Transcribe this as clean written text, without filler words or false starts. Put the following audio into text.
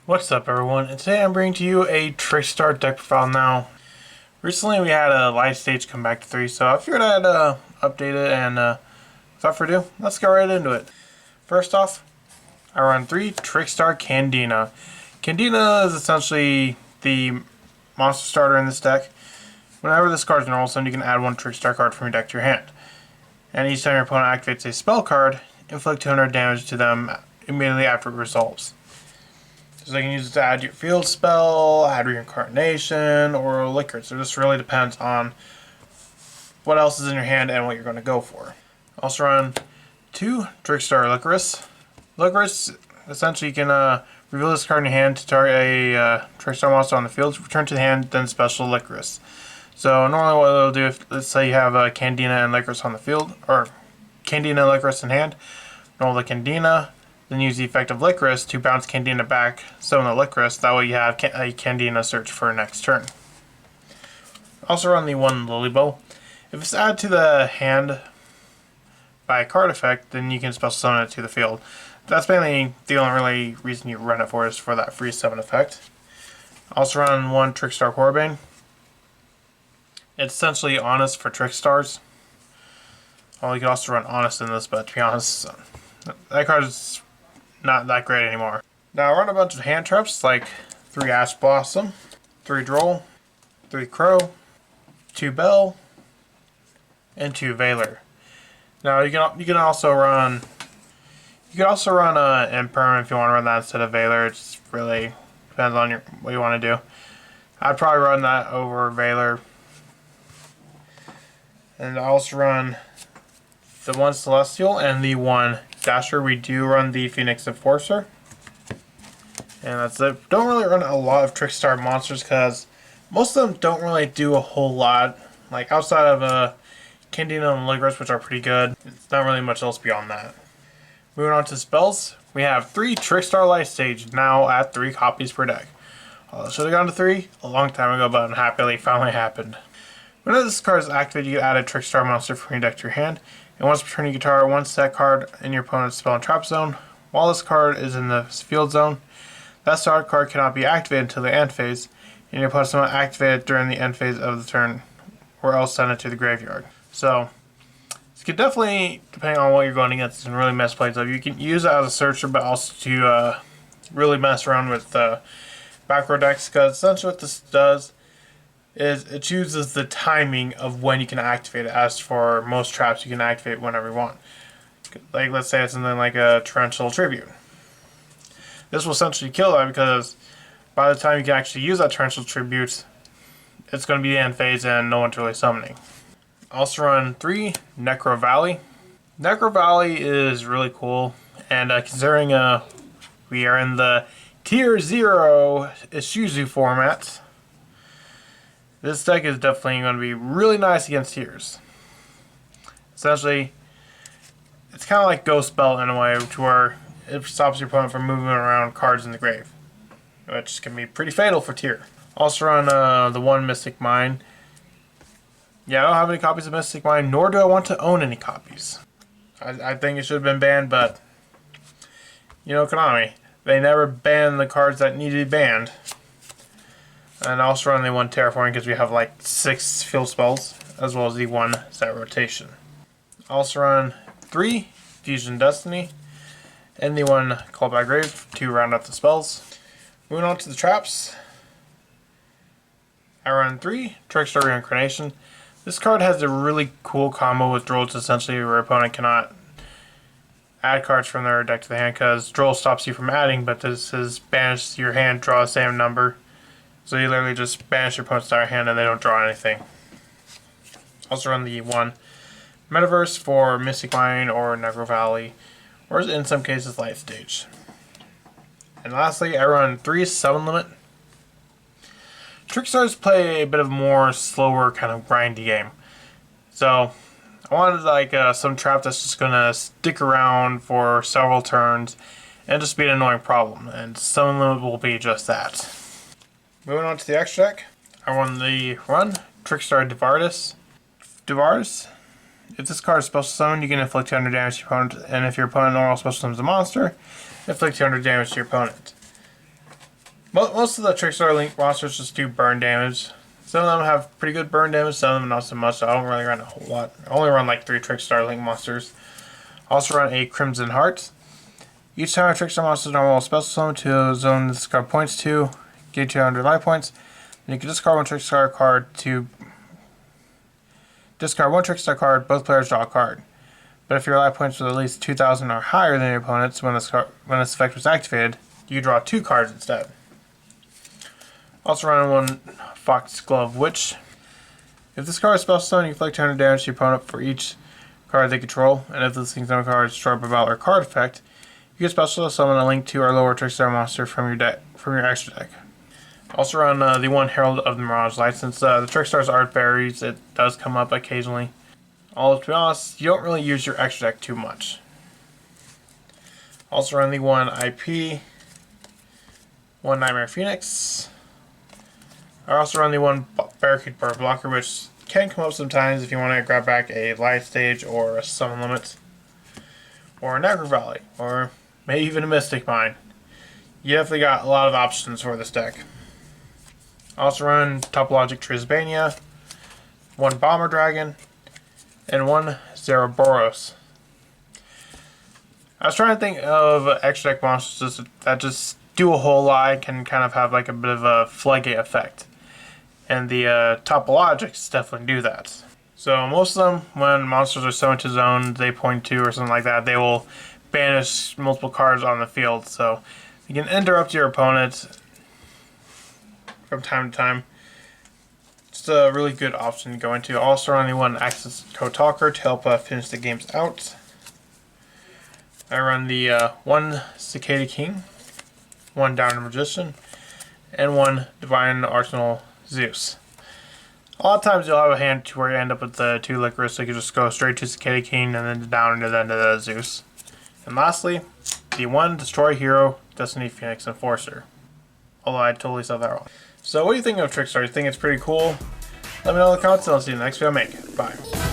What's up everyone, and today I'm bringing to you a Trickstar deck profile now. Recently we had a live stage come back to 3, so I figured I'd update it, and without further ado, let's get right into it. First off, I run 3 Trickstar Candina. Candina is essentially the monster starter in this deck. Whenever this card is normal summon, you can add 1 Trickstar card from your deck to your hand. And each time your opponent activates a spell card, inflict 200 damage to them immediately after it resolves. So you can use it to add your field spell, add reincarnation, or liquor. So it just really depends on what else is in your hand and what you're going to go for. Also run 2 Trickstar Licorice. Licorice, essentially you can reveal this card in your hand to target a Trickstar monster on the field, return to the hand, then special Licorice. So normally what it'll do, if let's say you have Candina and Licorice on the field, or Candina and Licorice in hand, roll the Candina, then use the effect of Licorice to bounce Candina back, summon the Licorice, that way you have a Candina search for next turn. Also run the 1 Lily Bow. If it's added to the hand by a card effect, then you can special summon it to the field. That's mainly the only really reason you run it for, is for that free summon effect. Also run 1 Trickstar Corbane. It's essentially Honest for Trickstars. Well, you can also run Honest in this, but to be honest, that card is not that great anymore. Now I run a bunch of hand traps like 3 Ash Blossom, 3 Droll, 3 Crow, 2 Bell, and 2 Veiler. Now you can also run Imperm if you want to run that instead of Veiler. It just really depends on what you want to do. I'd probably run that over Veiler. And I also run the 1 Celestial and the 1 Dasher. We do run the Phoenix Enforcer. And that's it. Don't really run a lot of Trickstar monsters because most of them don't really do a whole lot. Like outside of Candina and Licorice, which are pretty good, it's not really much else beyond that. Moving on to spells, we have 3 Trickstar Life Stage, now at 3 copies per deck. I should have gone to 3 a long time ago, but unhappily it finally happened. Whenever this card is activated, you can add a Trickstar monster from your deck to your hand. And once per turn, you can target 1 set card in your opponent's spell and trap zone. While this card is in the field zone, that start card cannot be activated until the end phase, and your opponent must activate it during the end phase of the turn, or else send it to the graveyard. So, this could definitely, depending on what you're going against, can really mess plays up. You can use it as a searcher, but also to really mess around with backward decks, because essentially what this does is it chooses the timing of when you can activate it. As for most traps, you can activate whenever you want. Like, let's say it's something like a Torrential Tribute. This will essentially kill that, because by the time you can actually use that Torrential Tribute, it's going to be the end phase and no one's really summoning. Also run 3 Necro Valley. Necro Valley is really cool, and considering we are in the Tier 0 Ishizu format, this deck is definitely going to be really nice against tiers. Essentially, it's kind of like Ghost Spell in a way, to where it stops your opponent from moving around cards in the grave, which can be pretty fatal for tier. Also run the 1 Mystic Mine. Yeah, I don't have any copies of Mystic Mine, nor do I want to own any copies. I think it should have been banned, but you know, Konami, they never banned the cards that need to be banned. And also run the 1 Terraforming, because we have like 6 field spells, as well as the 1 set rotation. Also run 3 Fusion Destiny, and the 1 Callback Grave to round up the spells. Moving on to the traps, I run 3 Trickstar Reincarnation. This card has a really cool combo with Drolls, essentially where your opponent cannot add cards from their deck to the hand, because Droll stops you from adding, but this is banish to your hand, draw the same number. So you literally just banish your opponent's entire hand and they don't draw anything. Also run the 1 Metaverse for Mystic Mine or Necro Valley, or in some cases Life Stage. And lastly, I run 3 Summon Limit. Trickstars play a bit of more slower kind of grindy game. So I wanted like some trap that's just going to stick around for several turns and just be an annoying problem. And Summon Limit will be just that. Moving on to the extra deck, I run Trickstar Devardis. Devardis, if this card is special summoned, you can inflict 200 damage to your opponent, and if your opponent normal special summons a monster, inflict 200 damage to your opponent. Most of the Trickstar Link monsters just do burn damage. Some of them have pretty good burn damage, some of them not so much. So I don't really run a whole lot. I only run like 3 Trickstar Link monsters. I also run a Crimson Heart. Each time a Trickstar monster normal special summon to a zone discard points to, get 200 life points. And you can discard one Trickstar card to discard one Trickstar card, both players draw a card. But if your life points was at least 2,000 or higher than your opponent's when this effect was activated, you draw 2 cards instead. Also run one Foxglove Witch. If this card is special summon, you inflict 200 damage to your opponent for each card they control, and if this summon card is destroyed by battle or card effect, you can special summon a link to or lower Trickstar monster from your extra deck. Also run the one Herald of the Mirage Light. Since the Trickstar's art varies, it does come up occasionally. Although, to be honest, you don't really use your extra deck too much. Also run the one IP, one Nightmare Phoenix. I also run the one Barricade Bird Blocker, which can come up sometimes if you want to grab back a life stage or a summon limit, or a Necro Valley, or maybe even a Mystic Mine. You definitely got a lot of options for this deck. I also run Topologic Trisbania, one Bomber Dragon, and one Zeraboros. I was trying to think of extra deck monsters that just do a whole lot, can kind of have like a bit of a floodgate effect. And the Topologics definitely do that. So most of them, when monsters are summoned to zones they point to or something like that, they will banish multiple cards on the field. So you can interrupt your opponent from time to time. It's a really good option to go into. Also run the one Access Code Talker to help finish the games out. I run the one Cicada King, one Downed Magician, and one Divine Arsenal Zeus. A lot of times you'll have a hand to where you end up with the 2 Licorice, so you can just go straight to Cicada King and then down to the end of the Zeus. And lastly, the one Destroy Hero, Destiny Phoenix Enforcer. Although I totally said that wrong. So what do you think of Trickstar? Do you think it's pretty cool? Let me know in the comments and I'll see you in the next video I make. Bye.